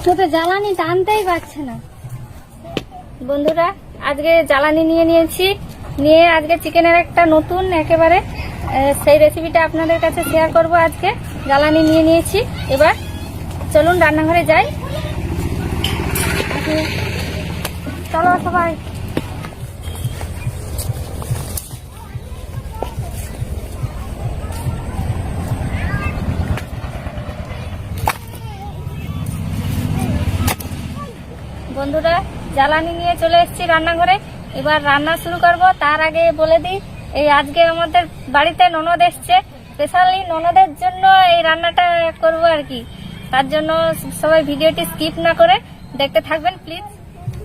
তো জ্বালানি টানতেই পারছে না। বন্ধুরা, আজকে জ্বালানি নিয়েছি, নিয়ে আজকে চিকেনের একটা নতুন একেবারে সেই রেসিপিটা আপনাদের কাছে শেয়ার করব। আজকে জ্বালানি নিয়েছি, এবার চলুন রান্নাঘরে যাই। চলো সবাই। বন্ধুরা, জ্বালানি নিয়ে চলে এসেছি রান্নাঘরে, এবার রান্না শুরু করব। তার আগে বলে দিই, এই আজকে আমাদের বাড়িতে ননদ এসছে, স্পেশালি ননদের জন্য এই রান্নাটা করব আর কি। তার জন্য সবাই ভিডিওটি স্কিপ না করে দেখতে থাকবেন প্লিজ।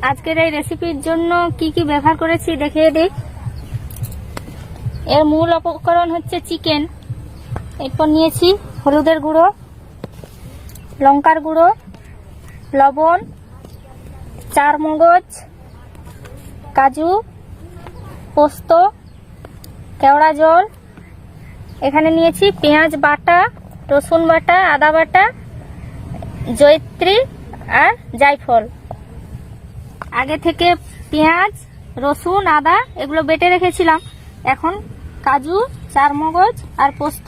আজকের এই রেসিপির জন্য কি কি ব্যবহার করেছি দেখিয়ে দিই। এর মূল উপকরণ হচ্ছে চিকেন, এরপর নিয়েছি হলুদের গুঁড়ো, লঙ্কার গুঁড়ো, লবণ, চারমগজ, কাজু, পোস্ত, কেওড়া জল। এখানে নিয়েছি পেঁয়াজ বাটা, রসুন বাটা, আদা বাটা, জয়িত্রী আর জায়ফল। আগে থেকে পেঁয়াজ, রসুন, আদা এগুলো বেটে রেখেছিলাম। এখন কাজু, চারমগজ আর পোস্ত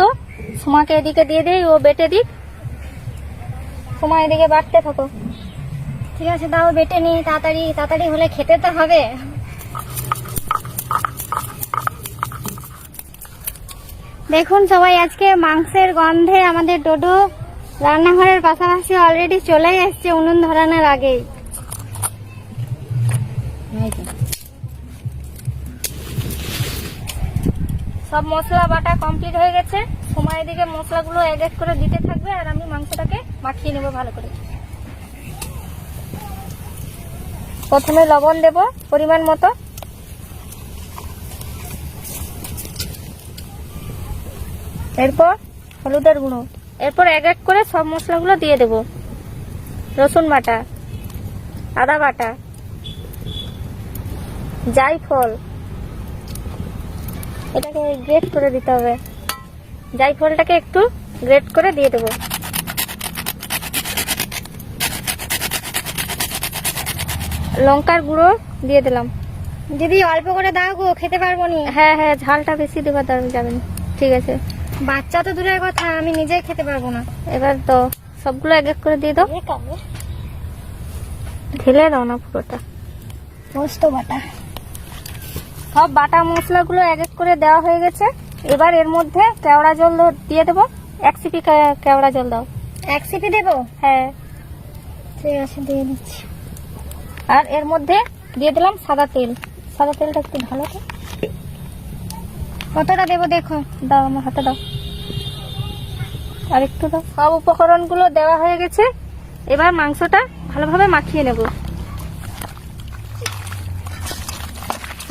সুমাকে এদিকে দিয়ে দিই, ও বেটে দিই। সুমা এদিকে বাটতে থাকো। ঠিক আছে, দাও বেটে নি, তাড়াতাড়ি তাড়াতাড়ি হলে খেতে তো হবে। দেখুন সবাই, আজকে মাংসের গন্ধে আমাদের ডোডো রান্নাঘরের পাশাপাশি অলরেডি চলে এসছে উনুন ধরানোর আগেই। সব মশলা বাটা কমপ্লিট হয়ে গেছে। সময় এদিকে মশলাগুলো এক এক করে দিতে থাকবে আর আমি মাংসটাকে মাখিয়ে নেবো ভালো করে। প্রথমে লবণ দেব পরিমাণ মতো, এরপর হলুদের গুঁড়ো, এরপর এক এক করে সব মশলাগুলো দিয়ে দেব। রসুন বাটা, আদা বাটা, জায়ফল, এটাকে গ্রেট করে দিতে হবে। জায়ফলটাকে একটু গ্রেট করে দিয়ে দেব। লঙ্কার গুঁড়ো দিয়ে দিলাম। দিদি অল্প করে দাও গো, খেতে পারবো নি। হ্যাঁ হ্যাঁ, ঝালটা বেশি দেওয়া যাবে না। ঠিক আছে, বাচ্চা তো দূরের কথা, আমি নিজেই খেতে পারবো না। এবার তো সবগুলো এক এক করে দিয়ে দাও। ঢেলে দাও না পুরোটা। পোস্ত বাটা, সব বাটা মশলাগুলো এক এক করে দেওয়া হয়ে গেছে। এবার এর মধ্যে কেওড়া জল দিয়ে দেবো। এক সিপি কেওড়া জল দাও। এক সিপি দেবো? হ্যাঁ ঠিক আছে, দিয়ে দিচ্ছি। আর এর মধ্যে দিয়ে দিলাম সাদা তেল। সাদা তেলটা একটু ভালো তো। কতটা দেবো দেখো, দাও আমার হাতে দাও, আর একটু দাও। সব উপকরণগুলো দেওয়া হয়ে গেছে, এবার মাংসটা ভালোভাবে মাখিয়ে নেব।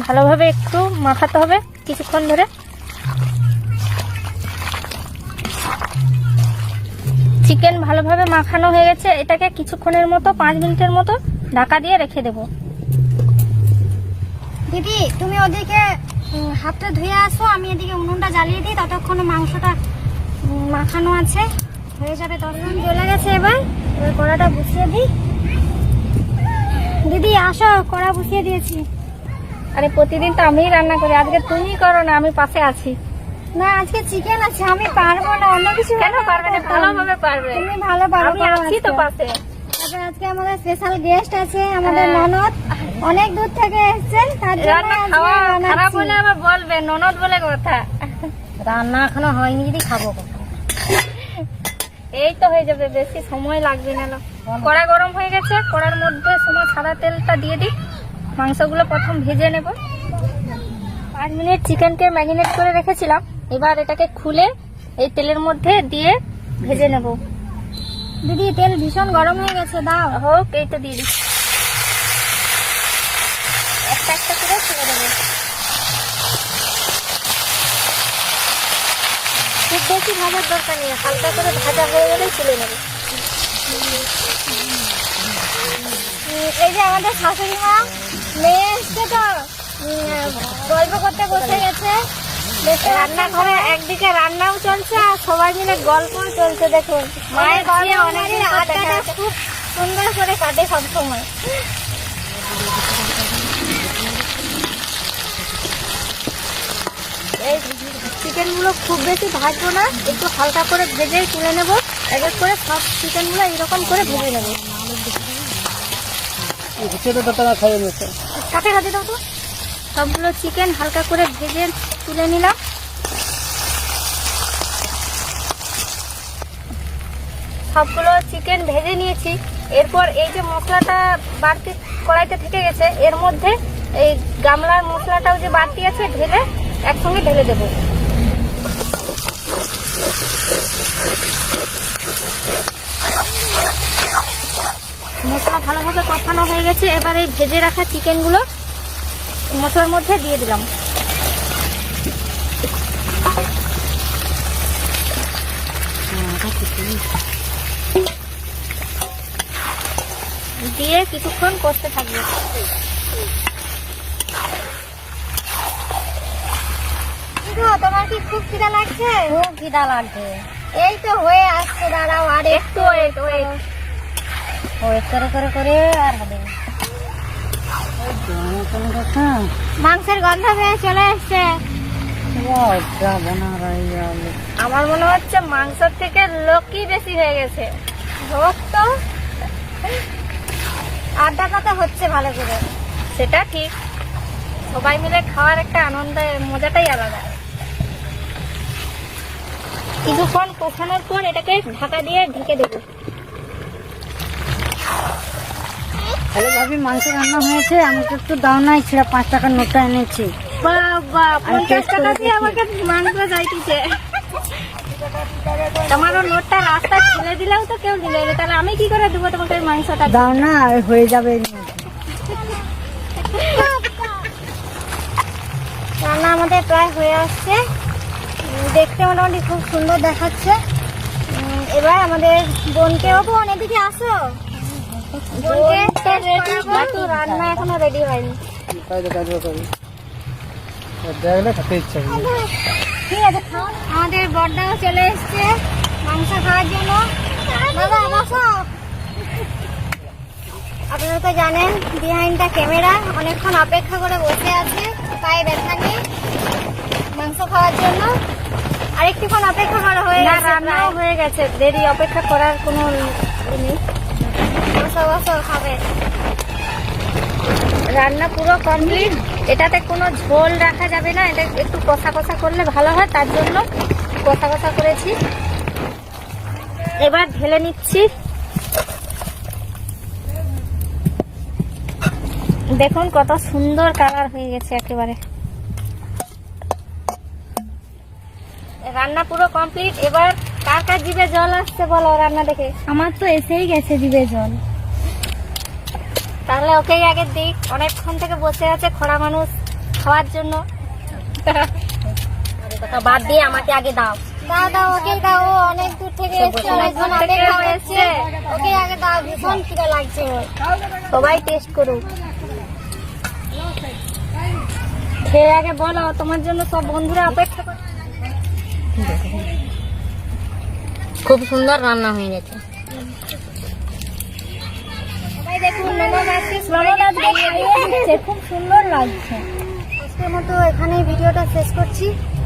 ভালোভাবে একটু মাখাতে হবে কিছুক্ষণ ধরে। চিকেন ভালোভাবে মাখানো হয়ে গেছে, এটাকে কিছুক্ষণের মতো 5 মিনিটের মতো ঢাকা দিয়ে রেখে দেব। দিদি তুমি ওদিকে হাতটা ধুয়ে আসো, আমি এদিকে উনুনটা জ্বালিয়ে দিই, ততক্ষণে মাংসটা মাখানো আছে, হয়ে যাবে। তখন জ্বলে গেছে, এবার কড়াটা বসিয়ে দিই। দিদি আসো, কড়া বসিয়ে দিয়েছি। আরে প্রতিদিন তো আমিই রান্না করি, আজকে তুমি করো না, আমি পাশে আছি। না আজকে চিকেন আছে, আমি পারবো না। অন্য কিছু কেন পারবে না? ভালোভাবে পারবে, তুমি ভালো পারো। আমি আছি তো পাশে। আজকে আমাদের স্পেশাল গেস্ট আছে, আমাদের ননদ অনেক দূর থেকে এসেছেন, তার জন্য খাওয়া খারাপ হলে আবার বলবে ননদ বলে কথা। রান্না এখনো হয়নি, যদি খাবো। এই তো হয়ে যাবে, বেশি সময় লাগবে না। কড়া গরম হয়ে গেছে, কড়ার মধ্যে সময় সাদা তেলটা দিয়ে দিই। মাংসগুলো প্রথম ভেজে নেব। 5 মিনিট চিকেনকে ম্যারিনেট করে রেখেছিলাম, এবার এটাকে খুলে এই তেলের মধ্যে দিয়ে ভেজে নেব। দিদি তেল ভীষণ গরম হয়ে গেছে, দাও। হোক, এই তো দিয়ে দিই। একটা একটা করে ছেড়ে দেবো। খুব বেশি ভাজার দরকার নেই, হালকা করে ভাজা হয়ে গেলে তুলে নেব। এই যে আমাদের শাশুড়ি মা মেয়ে এসছে, তো গল্প করতে বসে গেছে। রান্নাঘরে একদিকে রান্নাও চলছে আর সবাই মিলে গল্পও চলছে। দেখুন মায়ের আড্ডাটা খুব সুন্দর করে কাটে সব সময়। এই চিকেনগুলো খুব বেশি ভাজবো না, একটু হালকা করে ভেজেই তুলে নেব। এক এক করে সব চিকেনগুলো এইরকম করে ভেজে নেব। কাটে কাটে দাও তো। সবগুলো চিকেন হালকা করে ভেজে তুলে নিলাম। সবগুলো চিকেন ভেজে নিয়েছি। এরপর এই যে মশলাটা বাড়তি কড়াইতে থেকে গেছে, এর মধ্যে এই গামলার মশলাটাও যে বাড়তি আছে ঢেলে একসঙ্গে ঢেলে দেব। মশলা ভালোভাবে কষানো হয়ে গেছে। এবার এই ভেজে রাখা চিকেনগুলো মশলার মধ্যে দিয়ে দিলাম। দিয়ে কিছুক্ষণ কষতে থাকবে। তোমার কি খুব খিদা লাগছে? খুব খিদা লাগছে। এই তো হয়ে আসছে, দাঁড়াও আর একটু ওয়েট করে আর হবে। মাংসের গন্ধ পেয়ে চলে এসছে। আমার মনে হচ্ছে মাংসের থেকে লোকই বেশি হয়ে গেছে। হোক তো, আড্ডাটা তো হচ্ছে ভালো করে। সেটা ঠিক, সবাই মিলে খাওয়ার একটা আনন্দ, মজাটাই আলাদা। কিছুক্ষণ কষানোর পর এটাকে ঢাকা দিয়ে ঢেকে দেবো। হ্যালো ভাবি, মাংস রান্না হয়েছে, আমাকে একটু দাও না। ছেড়ে 5 টাকার নোটটা এনেছি। বাবা, 50 টাকা দিয়ে আমাকে মাংস চাইতেছে। তোমারও নোটটা রাস্তা ছেড়ে দিলেও তো কেউ দিলে না, তাহলে আমি কি করে দেবো তোমাকে মাংসটা? দাও না, হয়ে যাবে। রান্না আমাদের প্রায় হয়ে আসছে, দেখতে মোটামুটি খুব সুন্দর দেখাচ্ছে। এবার আমাদের বোনকে, বোন এদিকে আসো। রান্না এখনো রেডি হয়নি। ঠিক আছে, আমাদের বড়দাও চলে এসছে মাংস খাওয়ার জন্য। দাদা বসো। আপনারা তো জানেন বিহাইন্ড দ্য ক্যামেরা অনেকক্ষণ অপেক্ষা করে বসে আছে পায়ে ব্যথা নিয়ে মাংস খাওয়ার জন্য। আরেকটুক্ষণ অপেক্ষা করা হয়ে গেছে, রান্নাও হয়ে গেছে, দেরি অপেক্ষা করার কোনো নেই। বসো বসো, খাবে। রান্না পুরো কমপ্লিট। এটাতে কোনো ঝোল রাখা যাবে না, এটা একটু কষা কষা করলে ভালো হয়, তার জন্য কষা কষা করেছি। এবার ঢেলে নিচ্ছি। দেখুন কত সুন্দর কালার হয়ে গেছে একেবারে। রান্না পুরো কমপ্লিট। এবার কার কার জিভে জল আসছে বলো রান্না দেখে? আমার তো এসেই গেছে জিভে জল। তাহলে ওকেই আগে দিক, অনেকক্ষণ থেকে বসে আছে খোড়া মানুষ খাওয়ার জন্য। বাদ দিয়ে আমাকে আগে দাও। দাও দাও, ওকে দাও। অনেক দূর থেকে এসেছে, অনেকক্ষণ অপেক্ষা করছে। ওকে আগে দাও, ভীষণ খিদে লাগছে। সবাই টেস্ট করুক, খেয়ে আগে বলো। তোমার জন্য সব বন্ধুরা অপেক্ষা করছে। খুব সুন্দর রান্না হয়ে গেছে। দেখুন খুব সুন্দর লাগছে। আজকের মতো এখানেই ভিডিওটা শেষ করছি।